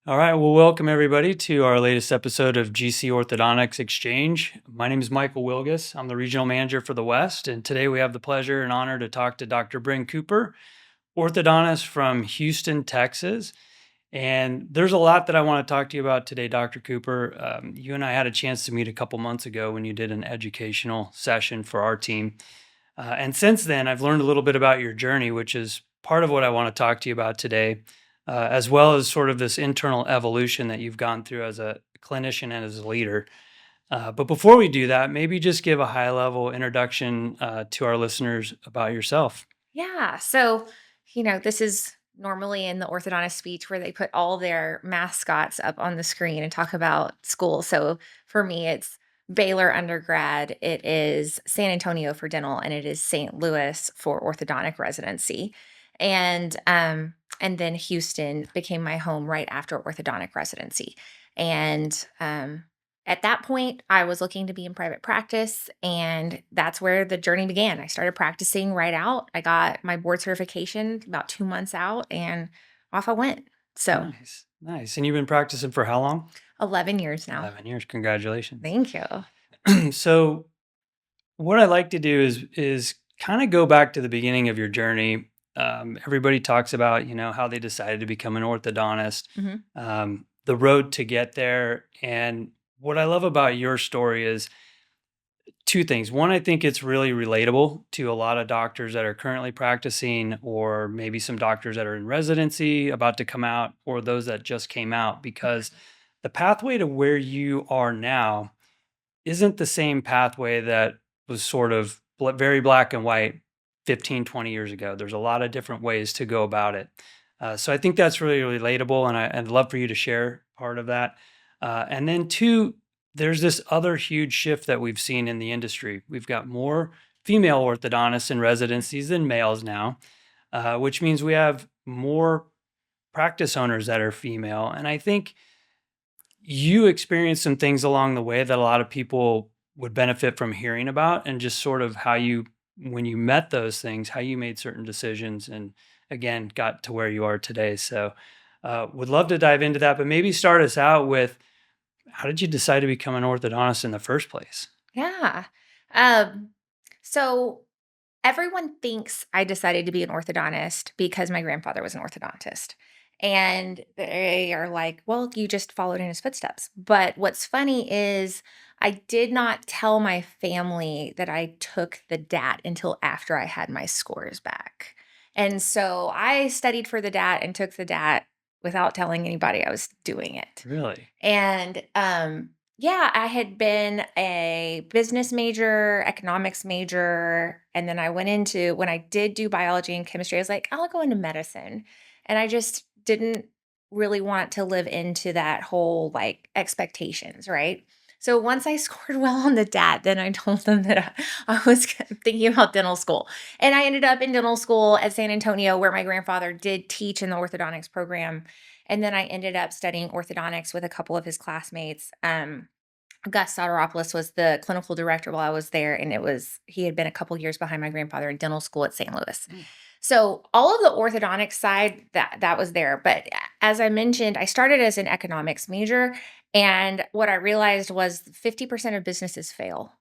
All right, well, welcome everybody to our latest episode of GC Orthodontics Exchange. My name is Michael Wilgus. I'm the regional manager for the West, and today we have the pleasure and honor to talk to Dr. Bryn Cooper, orthodontist from Houston, Texas. And there's a lot that I want to talk to you about today, Dr. Cooper. You and I had a chance to meet a couple months ago when you did an educational session for our team. And since then, I've learned a little bit about your journey, which is part of what I want to talk to you about today, as well as sort of this internal evolution that you've gone through as a clinician and as a leader. But before we do that, maybe just give a high level introduction to our listeners about yourself. Yeah. So, this is normally in the orthodontist speech where they put all their mascots up on the screen and talk about school. So for me, it's Baylor undergrad, it is San Antonio for dental, and it is St. Louis for orthodontic residency. And then Houston became my home right after orthodontic residency. And at that point, I was looking to be in private practice, and that's where the journey began. I started practicing right out. I got my board certification about 2 months out, and off I went. So, Nice, nice. And you've been practicing for how long? 11 years now. 11 years. Congratulations. Thank you. So, what I like to do is kind of go back to the beginning of your journey. Everybody talks about how they decided to become an orthodontist, Mhm. the road to get there, and what I love about your story is two things. One, I think it's really relatable to a lot of doctors that are currently practicing, or maybe some doctors that are in residency about to come out, or those that just came out, because the pathway to where you are now isn't the same pathway that was sort of very black and white 15, 20 years ago. There's a lot of different ways to go about it. So I think that's really relatable, and I'd love for you to share part of that. And then two, there's this other huge shift that we've seen in the industry. We've got more female orthodontists in residencies than males now, which means we have more practice owners that are female. And I think you experienced some things along the way that a lot of people would benefit from hearing about, and just sort of how you, when you met those things, how you made certain decisions and again got to where you are today. So would love to dive into that, but maybe start us out with, how did you decide to become an orthodontist in the first place? Yeah. Um, so everyone thinks I decided to be an orthodontist because my grandfather was an orthodontist. And they are like, well, you just followed in his footsteps. But what's funny is I did not tell my family that I took the DAT until after I had my scores back. And so I studied for the DAT and took the DAT without telling anybody I was doing it. Really? And yeah, I had been a business major, economics major, and then I went into when I did do biology and chemistry, I was like, I'll go into medicine. And I just didn't really want to live into that whole like expectations, right? So once I scored well on the DAT, then I told them that I was thinking about dental school. And I ended up in dental school at San Antonio, where my grandfather did teach in the orthodontics program. And then I ended up studying orthodontics with a couple of his classmates. Gus Soteropoulos was the clinical director while I was there, and he had been a couple years behind my grandfather in dental school at St. Louis. Mm. So all of the orthodontic side that was there, but as I mentioned, I started as an economics major, and what I realized was 50% of businesses fail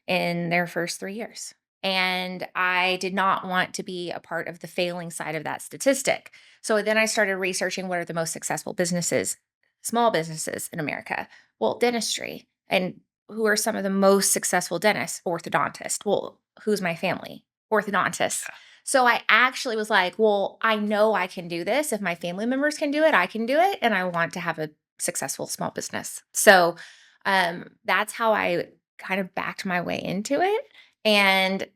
in their first 3 years. And I did not want to be a part of the failing side of that statistic. So then I started researching what are the most successful businesses, small businesses in America. Well, dentistry. And who are some of the most successful dentists? Orthodontist. Well, who's my family? Orthodontist. So I actually was like, well, I know I can do this. If my family members can do it, I can do it. And I want to have a successful small business. So that's how I kind of backed my way into it. And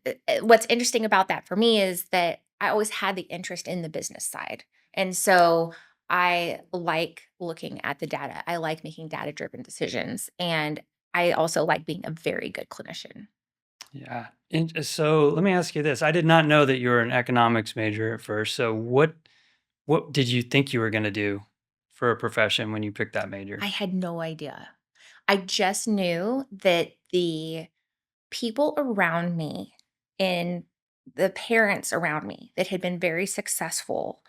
what's interesting about that for me is that I always had the interest in the business side. And so I like looking at the data. I like making data driven decisions. And I also like being a very good clinician. Yeah. And so let me ask you this. I did not know that you were an economics major at first. So what did you think you were going to do for a profession when you picked that I major? had no idea. I just knew that the people around me and the parents around me that had been very successful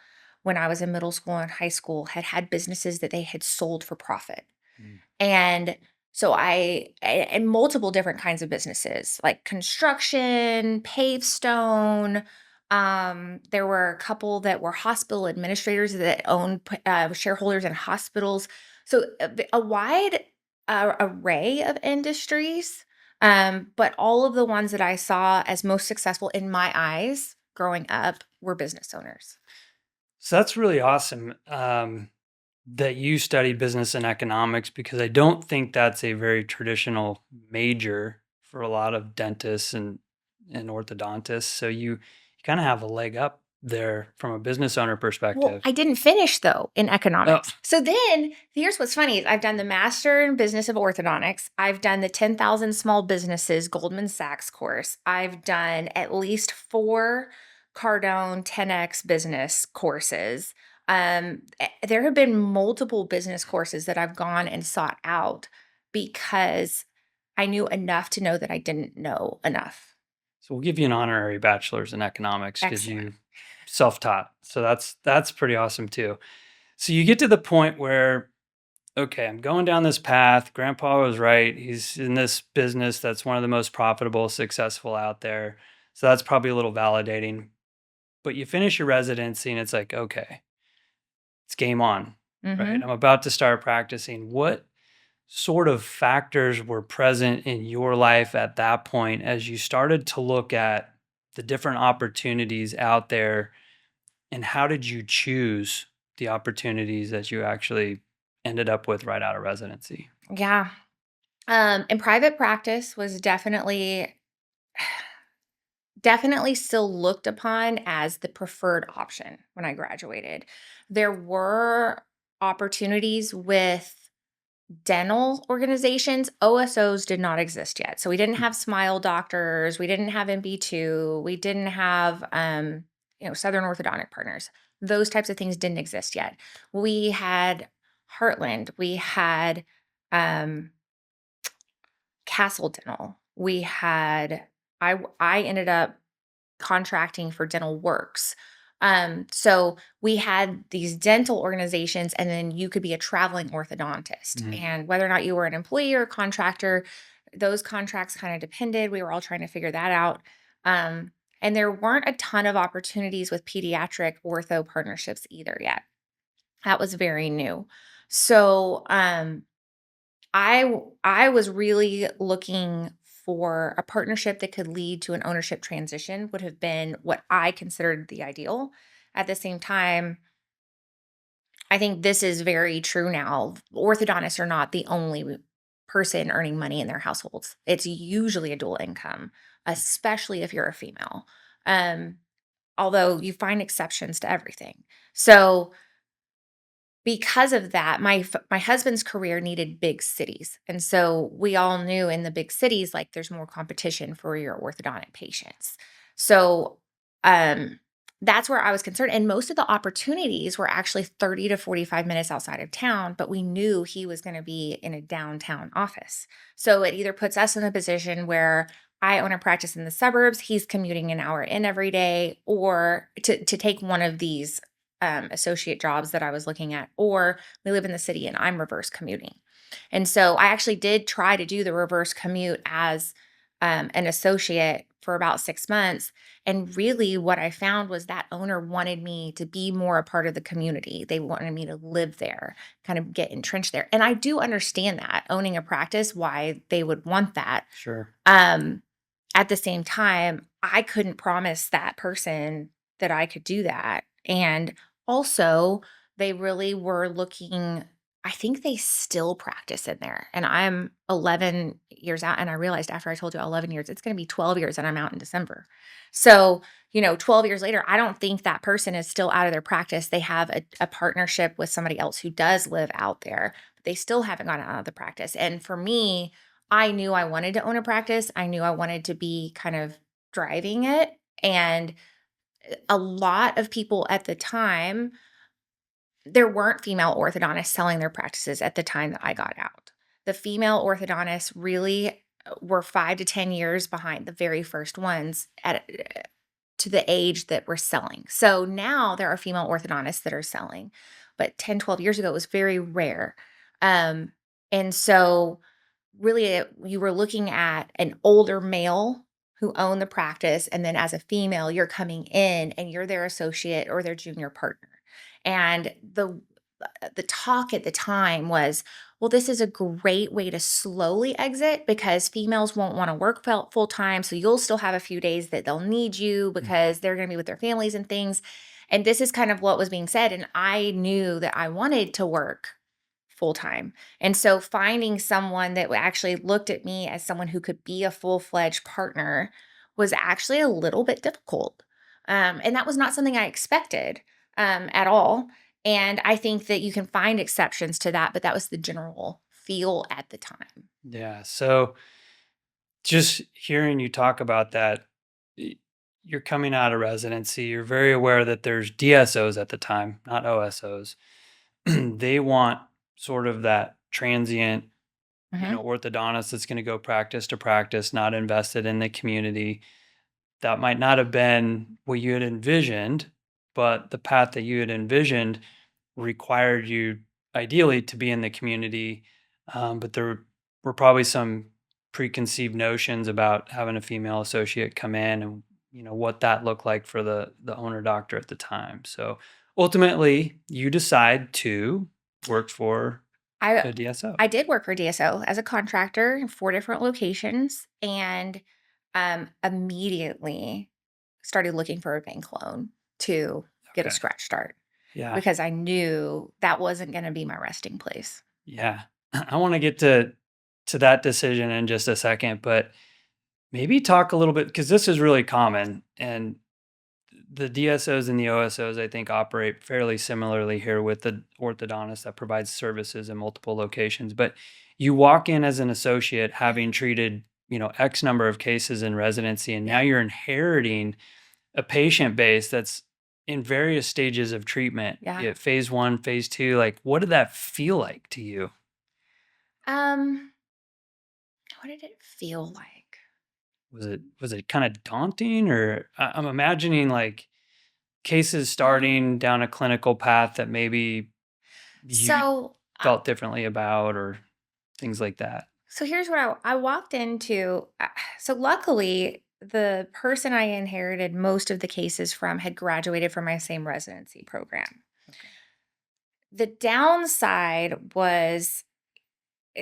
when I was in middle school and high school had businesses that they had sold for profit. Mm. And so and multiple different kinds of businesses like construction, pavestone. There were a couple that were hospital administrators that owned shareholders in hospitals. So a wide array of industries. But all of the ones that I saw as most successful in my eyes growing up were business owners. So that's really awesome that you studied business and economics because I don't think that's a very traditional major for a lot of dentists and orthodontists. So you kind of have a leg up there from a business owner Well, perspective. I didn't finish though in Oh, economics. So then here's what's funny is I've done the Master in Business of Orthodontics. I've done the 10,000 Small Businesses Goldman Sachs course. I've done at least 4 Cardone 10X business courses. There have been multiple business courses that I've gone and sought out because I knew enough to know that I didn't know enough. so we'll give you an honorary bachelor's in economics because Excellent. you self-taught. So that's pretty awesome too. So you get to the point where okay, I'm going down this path. Grandpa was right. He's in this business that's one of the most profitable, successful out there. So that's probably a little validating. But you finish your residency and it's like, okay, it's game on, right? I'm Mhm. about to start practicing. What sort of factors were present in your life at that point as you started to look at the different opportunities out there? And how did you choose the opportunities that you actually ended up with right out of residency? Yeah. And private practice was definitely still looked upon as the preferred option when I graduated. There were opportunities with dental organizations. OSOs did not exist yet. So we didn't have Smile Doctors, we didn't have MB2, we didn't have Southern Orthodontic Partners. Those types of things didn't exist yet. We had Heartland, we had um Castle Dental. We had I ended up contracting for Dental Works. So we had these dental organizations, and then you could be a traveling orthodontist. Mhm. And whether or not you were an employee or a contractor, those contracts kind of depended. We were all trying to figure that out. And there weren't a ton of opportunities with pediatric ortho partnerships either yet. That was very new. So I was really looking for a partnership that could lead to an ownership transition would have been what I considered the ideal. At the same time, I think this is very true now. Orthodontists are not the only person earning money in their households. It's usually a dual income, especially if you're a female. Um, Although you find exceptions to everything. So because of that, my husband's career needed big cities, and so we all knew in the big cities, like, there's more competition for your orthodontic patients. So, um, that's where I was concerned, and most of the opportunities were actually 30 to 45 minutes outside of town, but we knew he was gonna be in a downtown office. So it either puts us in a position where I own a practice in the suburbs, he's commuting an hour in every day, or to take one of these associate jobs that I was looking at, or we live in the city and I'm reverse commuting. And so I actually did try to do the reverse commute as an associate for about 6 months. And really, what I found was that owner wanted me to be more a part of the community. They wanted me to live there, kind of get entrenched there. And I do understand that owning a practice, why they would want that. Sure. Um, at the same time, I couldn't promise that person that I could do that. And also, they really were looking, I think they still practice in there. And I'm 11 years out. And I realized after I told you 11 years, it's going to be 12 years and I'm out in December. So, 12 years later, I don't think that person is still out of their practice. They have a partnership with somebody else who does live out there, but they still haven't gone out of the practice. And for me, I knew I wanted to own a practice. I knew I wanted to be kind of driving it. And a lot of people at the time, there weren't female orthodontists selling their practices at the time that I got out. The female orthodontists really were 5 to 10 years behind the very first ones to the age that we're selling. So now there are female orthodontists that are selling, but 10, 12 years ago, it was very rare. Um, and so really you were looking at an older male who owned the practice. And then as a female, you're coming in and you're their associate or their junior partner. And the talk at the time was, well, this is a great way to slowly exit because females won't want to work full time. So you'll still have a few days that they'll need you Mm. because they're going to be with their families and things. And this is kind of what was being said. And I knew that I wanted to work full time. And so finding someone that actually looked at me as someone who could be a full-fledged partner was actually a little bit difficult. And that was not something I expected at all. And I think that you can find exceptions to that, but that was the general feel at the time. Yeah. So just hearing you talk about that, y- you're coming out of residency, you're very aware that there's DSOs at the time, not OSOs. They want sort of that transient, Mhm. orthodontist that's going to go practice to practice, not invested in the community. That might not have been what you had envisioned, but the path that you had envisioned required you ideally to be in the community. But there were probably some preconceived notions about having a female associate come in and what that looked like for the owner doctor at the time. So ultimately you decide to work for I a DSO. I did work for DSO as a contractor in 4 different locations and immediately started looking for a bank loan to get a Okay. scratch start Yeah. because I knew that wasn't going to be my resting place. Yeah. I want to get to that decision in just a second, but maybe talk a little bit because this is really common, and the DSOs and the OSOs I think operate fairly similarly here with the orthodontist that provides services in multiple locations. But you walk in as an associate having treated, X number of cases in residency, and now Yeah. you're inheriting a patient base that's in various stages of treatment, be Yeah. it phase one, phase two. Like, what did that feel like to you? Um what did it feel like? Was it kind of daunting, or I'm imagining like cases Um, starting down a clinical path that maybe you so felt differently about, or things like that. So here's what I walked into. So luckily, the person I inherited most of the cases from had graduated from my same residency program. Okay. The downside was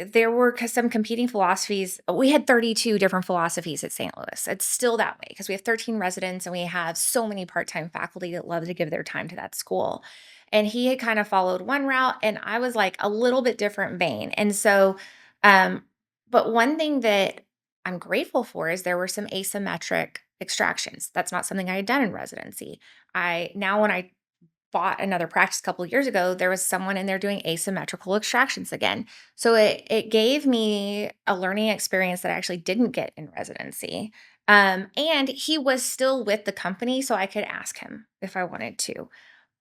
there were some competing philosophies. We had 32 different philosophies at St. Louis. It's still that way because we have 13 residents and we have so many part time faculty that love to give their time to that school. And he had kind of followed one route, and I was like a little bit different vein. And so, um, but one thing that I'm grateful for is there were some asymmetric extractions. That's not something I had done in residency. When I bought another practice a couple of years ago, there was someone in there doing asymmetrical extractions again. So it gave me a learning experience that I actually didn't get in residency. And he was still with the company, so I could ask him if I wanted to.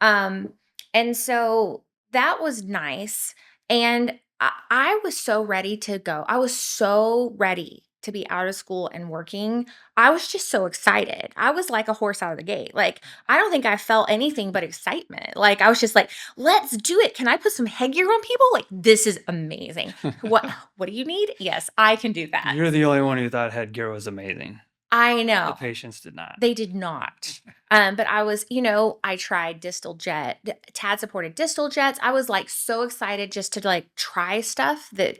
Um, and so that was nice. And I was so ready to go. I was so ready to be out of school and working. I was just so excited. I was like a horse out of the gate. Like, I don't think I felt anything but excitement. Like, I was just like, let's do it. Can I put some headgear on people? Like, this is amazing. What do you need? Yes, I can do that. You're the only one who thought headgear was amazing. I The know. patients did not. They did not. But I was, I tried TAD supported distal jets. I was like so excited just to like try stuff that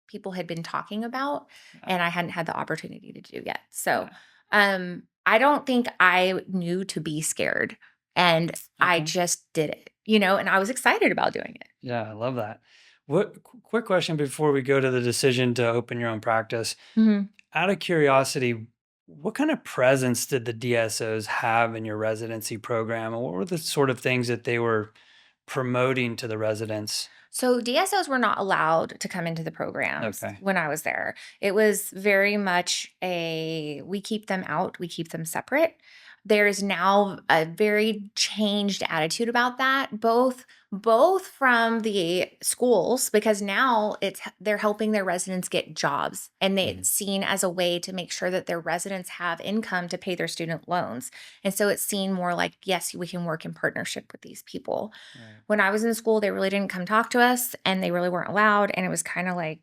people had been talking about Yeah. and I hadn't had the opportunity to do yet. So, Yeah. I don't think I knew to be scared and I Okay. just did it, and I was excited about doing it. Yeah, I love that. Quick question before we go to the decision to open your own practice. Mhm. Out of curiosity, what kind of presence did the DSOs have in your residency program? And what were the sort of things that they were promoting to the residents? So DSOs were not allowed to come into the programs Okay. when I was there. It was very much we keep them out, we keep them separate. There's now a very changed attitude about that, both Both from the schools, because now they're helping their residents get jobs, and Mhm. it's seen as a way to make sure that their residents have income to pay their student loans. And so it's seen more like, yes, we can work in partnership with these people. Right. When I was in school, they really didn't come talk to us, and they really weren't allowed, and it was kind of like,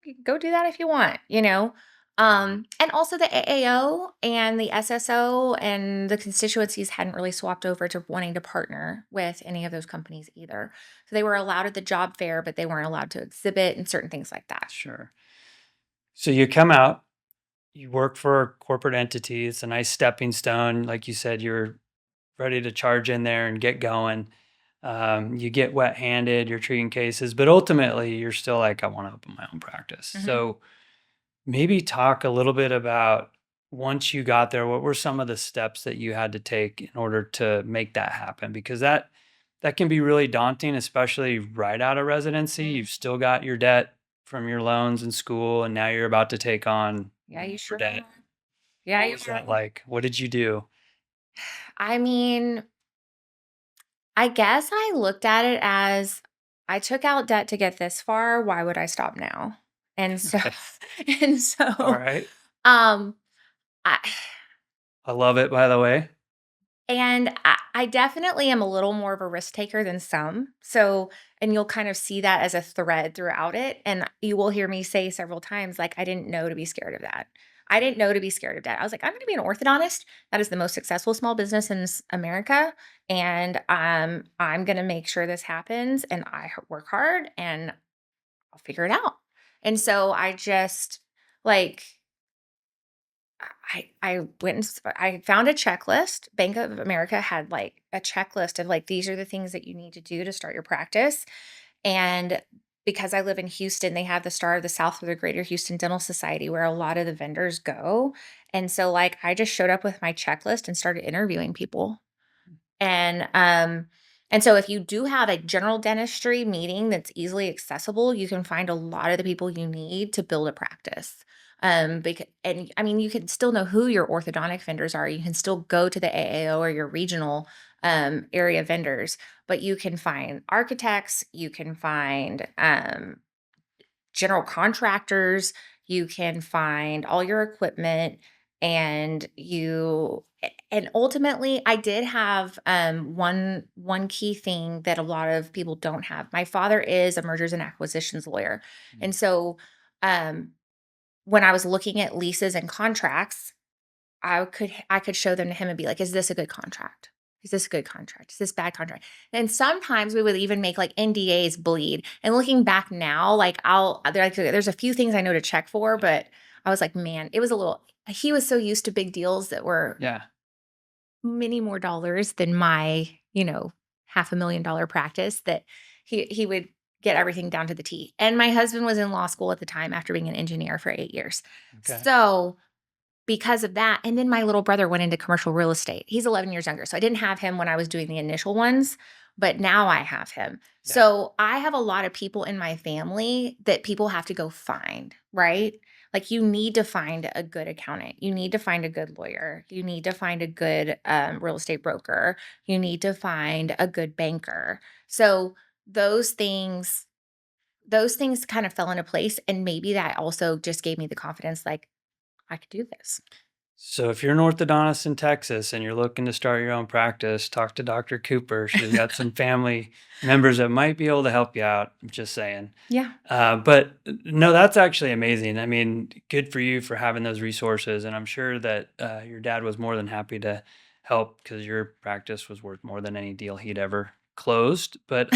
you can go do that if you want, you know? Right. And also the AAO and the SSO and the constituencies hadn't really swapped over to wanting to partner with any of those companies either. So they were allowed at the job fair, but they weren't allowed to exhibit and certain things like that. Sure. So you come out, you work for a corporate entity. It's a nice stepping stone. Like you said, you're ready to charge in there and get going. You get wet handed, you're treating cases, but ultimately you're still like, I want to open my own practice. Mhm. So maybe talk a little bit about once you got there, what were some of the steps that you had to take in order to make that happen? Because that can be really daunting, especially right out of residency. You've Mhm. still got your debt from your loans in school, and now you're about to take on Yeah, you more sure debt. are. Yeah, What you was are. that like? What did you do? I mean, I guess I looked at it as I took out debt to get this far. Why would I stop now? And so, Okay. and All so, right. um, I, I love it, by the way. And I definitely am a little more of a risk taker than some. So, and you'll kind of see that as a thread throughout it. And you will hear me say several times, like, I didn't know to be scared of that. I didn't know to be scared of that. I was like, I'm going to be an orthodontist. That is the most successful small business in America. And I'm going to make sure this happens. And work hard and I'll figure it out. And so I just like, I went and I found a checklist. Bank of America had like a checklist of like these are the things that you need to do to start your practice. And because I live in Houston, they have the Star of the South for the Greater Houston Dental Society where a lot of the vendors go. And so like I just showed up with my checklist and started interviewing people. And so if you do have a general dentistry meeting that's easily accessible, you can find a lot of the people you need to build a practice. Because and I mean, you can still know who your orthodontic vendors are. You can still go to the AAO or your regional area vendors, but you can find architects, you can find general contractors, you can find all your equipment and ultimately I did have one key thing that a lot of people don't have. My father is a mergers and acquisitions lawyer. And Mm. so um when I was looking at leases and contracts, I could show them to him and be like, "Is this a good contract? Is this a good contract? Is this bad contract?" And sometimes we would even make like NDAs bleed. And looking back now, like there's a few things I know to check for, but I was like, man, it was a little. He was so used to big deals that were Yeah. many more dollars than my, $500,000 practice that he would get everything down to the T. And my husband was in law school at the time after being an engineer for 8 years. Okay. So because of that, and then my little brother went into commercial real estate. He's 11 years younger, so I didn't have him when I was doing the initial ones, but now I have him. Yeah. So I have a lot of people in my family that people have to go find, right? Like you need to find a good accountant. You need to find a good lawyer. You need to find a good real estate broker. You need to find a good banker. So those things, those things kind of fell into place. And maybe that also just gave me the confidence, like, I could do this. So if you're an orthodontist in Texas and you're looking to start your own practice, talk to Dr. Cooper. She's got some family members that might be able to help you out. I'm just saying. Yeah. But no, that's actually amazing. I mean, good for you for having those resources. And I'm sure that your dad was more than happy to help because your practice was worth more than any deal he'd ever closed. But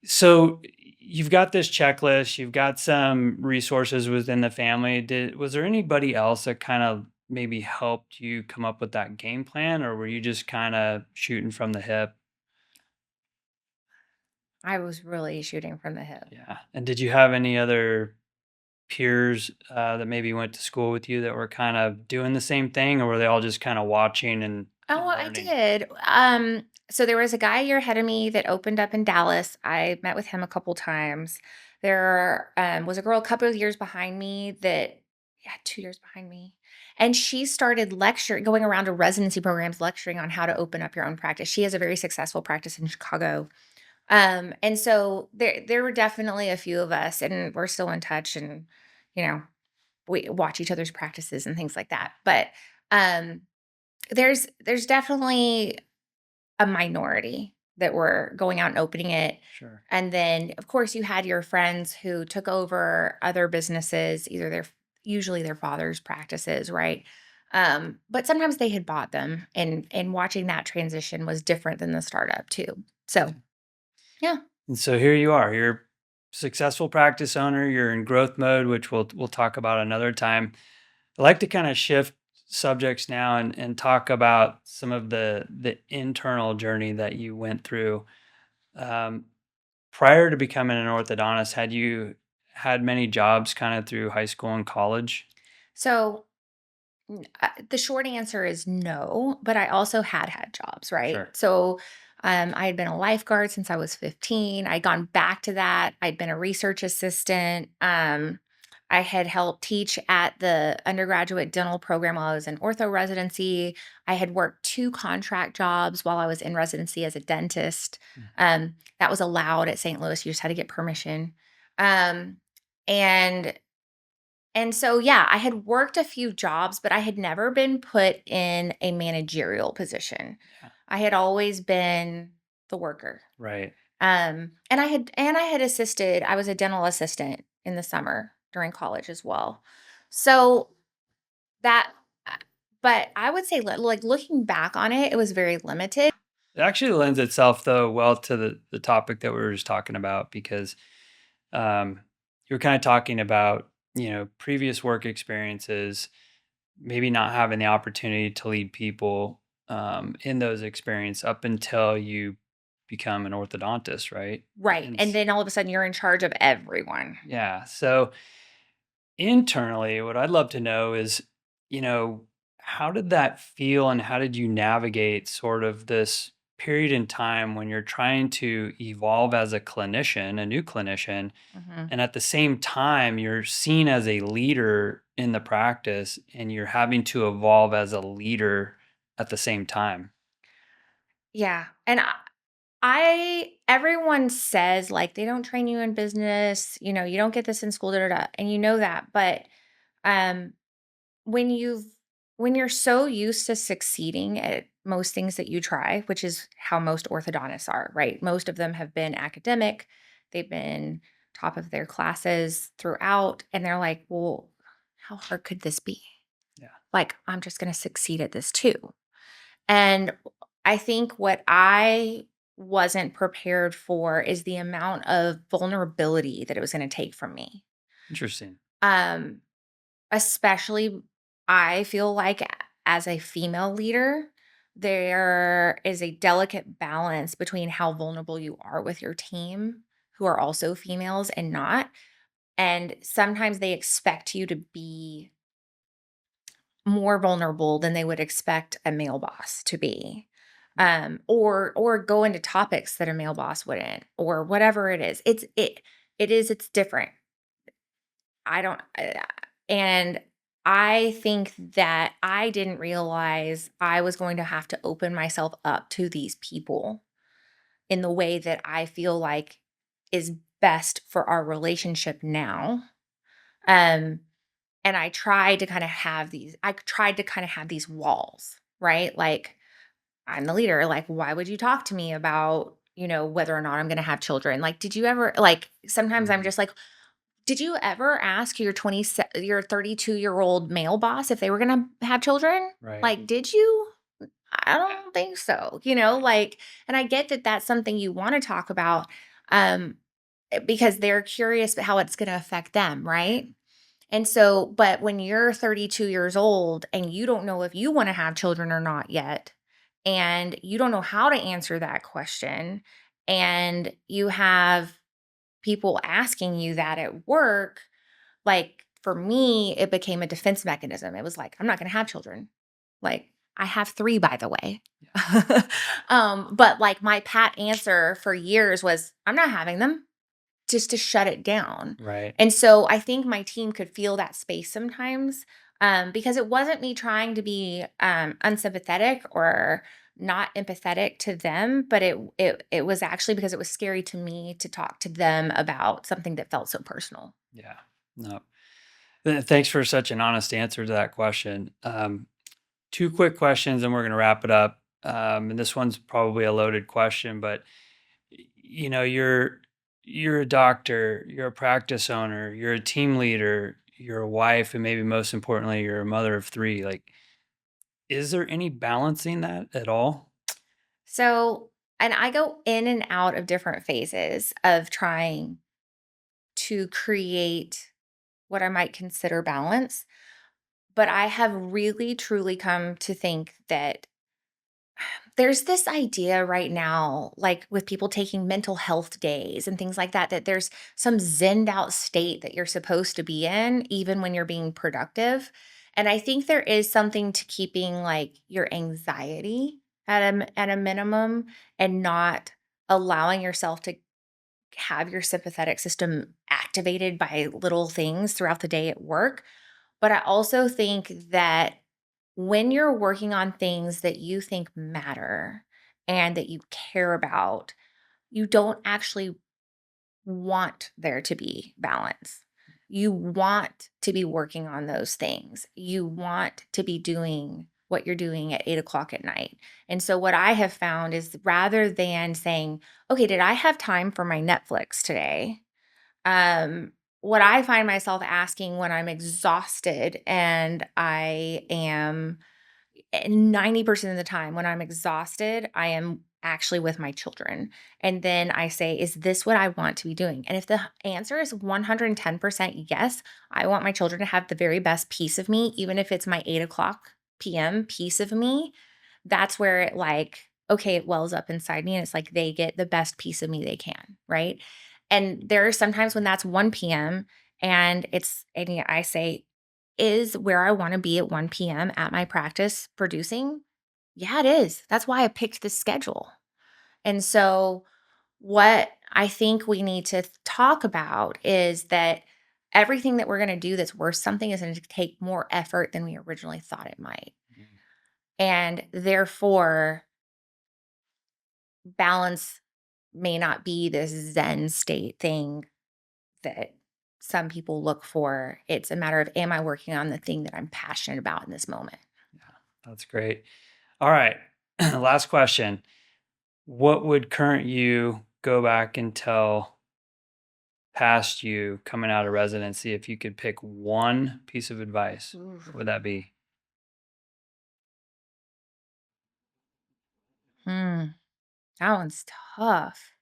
so you've got this checklist, you've got some resources within the family. Was there anybody else that kind of maybe helped you come up with that game plan, or were you just kind of shooting from the hip? I was really shooting from the hip. Yeah. And did you have any other peers that maybe went to school with you that were kind of doing the same thing, or were they all just kind of watching Oh, and I learning? did. So there was a guy a year ahead of me that opened up in Dallas. I met with him a couple times. There was a girl a couple of years behind me that, yeah, 2 years behind me. And she started lecturing, going around to residency programs, lecturing on how to open up your own practice. She has a very successful practice in Chicago. And so there were definitely a few of us, and we're still in touch, and you know, we watch each other's practices and things like that. But um, there's definitely a minority that were going out and opening it. Sure. And then, of course, you had your friends who took over other businesses, either usually their father's practices, right? But sometimes they had bought them, and watching that transition was different than the startup too. So, yeah. And so here you are. You're a successful practice owner. You're in growth mode, which we'll talk about another time. I like to kind of shift subjects now and talk about some of the internal journey that you went through. Um, Prior to becoming an orthodontist, had you had many jobs kind of through high school and college? So the short answer is no, but I also had jobs, right? Sure. So I had been a lifeguard since I was 15. I'd gone back to that. I'd been a research assistant. I had helped teach at the undergraduate dental program while I was in ortho residency. I had worked 2 contract jobs while I was in residency as a dentist. Mm. That was allowed at St. Louis. You just had to get permission. Um, and and so, yeah, I had worked a few jobs, but I had never been put in a managerial position. Yeah. I had always been the worker. Right. And I had assisted, I was a dental assistant in the summer during college as well. So that uh, but I would say like looking back on it, it was very limited. It actually lends itself though well to the topic that we were just talking about because you're kind of talking about previous work experiences, maybe not having the opportunity to lead people in those experiences up until you become an orthodontist, right? Right. And And then all of a sudden you're in charge of everyone. yeah, so internally, what I'd love to know is, how did that feel and how did you navigate sort of this period in time when you're trying to evolve as a clinician, a new clinician, Mhm. and at the same time, you're seen as a leader in the practice and you're having to evolve as a leader at the same time? Yeah. And everyone says like they don't train you in business, you don't get this in school, da, da, da, and you know that. But um, when when you're so used to succeeding at most things that you try, which is how most orthodontists are, right? Most of them have been academic, they've been top of their classes throughout, and they're like, well, how hard could this be? Yeah. Like, I'm just going to succeed at this too. And I think what I wasn't prepared for is the amount of vulnerability that it was going to take from me. Interesting. Um, Especially, I feel like as a female leader, there is a delicate balance between how vulnerable you are with your team, who are also females and not. And sometimes they expect you to be more vulnerable than they would expect a male boss to be. Or go into topics that a male boss wouldn't, or whatever it is. It's different. I don't and I think that I didn't realize I was going to have to open myself up to these people in the way that I feel like is best for our relationship now. Um and I tried to kind of have these walls, right? Like, I'm the leader. Like, why would you talk to me about, whether or not I'm going to have children? Like, did you ever, like, sometimes I'm Mhm. just like, did you ever ask your 32-year-old male boss if they were going to have children? Right. Like, did you? I don't think so, like, and I get that that's something you want to talk about, um, because they're curious about how it's going to affect them, right? And so, but when you're 32 years old and you don't know if you want to have children or not yet, and you don't know how to answer that question, and you have people asking you that at work, like for me, it became a defense mechanism. It was like, I'm not going to have children. Like, I have 3, by the way. But like my pat answer for years was, I'm not having them, just to shut it down. Right. And so I think my team could feel that space sometimes. because it wasn't me trying to be unsympathetic or not empathetic to them, but it was actually because it was scary to me to talk to them about something that felt so personal. Yeah. No. Thanks for such an honest answer to that question. Two quick questions, and we're going to wrap it up. And this one's probably a loaded question, but you're a doctor, you're a practice owner, you're a team leader, you're a wife, and maybe most importantly, you're a mother of three. Like, is there any balancing that at all? So, and I go in and out of different phases of trying to create what I might consider balance. But I have really truly come to think that there's this idea right now, like with people taking mental health days and things like that, that there's some zenned out state that you're supposed to be in, even when you're being productive. And I think there is something to keeping like your anxiety at a minimum and not allowing yourself to have your sympathetic system activated by little things throughout the day at work. But I also think that when you're working on things that you think matter and that you care about, you don't actually want there to be balance. You want to be working on those things. You want to be doing what you're doing at 8 o'clock at night. And so, what I have found is rather than saying, okay, did I have time for my Netflix today? What I find myself asking when I'm exhausted and I am 90% of the time when I'm exhausted, I am actually with my children. And then I say, is this what I want to be doing? And if the answer is 110% yes, I want my children to have the very best piece of me, even if it's my 8 o'clock p.m. piece of me. That's where it like, okay, it wells up inside me and it's like they get the best piece of me they can. Right. And there are sometimes when that's 1 p.m. and I say, is where I want to be at 1 p.m. at my practice producing? Yeah, it is. That's why I picked this schedule. And so, what I think we need to talk about is that everything that we're going to do that's worth something is going to take more effort than we originally thought it might. Mm. And therefore, balance may not be this Zen state thing that some people look for. It's a matter of, am I working on the thing that I'm passionate about in this moment? Yeah, that's great. All right. Last question. What would current you go back and tell past you coming out of residency if you could pick one piece of advice? Oof. What would that be? Hmm, that one's tough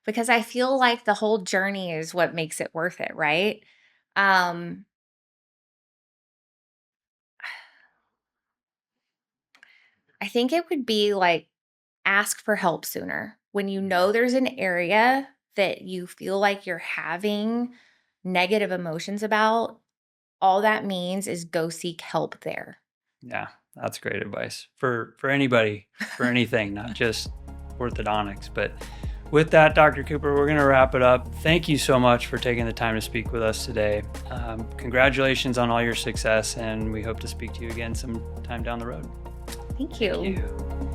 because I feel like the whole journey is what makes it worth it, right? Um, I think it would be like ask for help sooner. When you know there's an area that you feel like you're having negative emotions about, all that means is go seek help there. Yeah, that's great advice for anybody, for anything, not just orthodontics. But with that, Dr. Cooper, we're going to wrap it up. Thank you so much for taking the time to speak with us today. Congratulations on all your success, and we hope to speak to you again sometime down the road. Thank you. Thank you.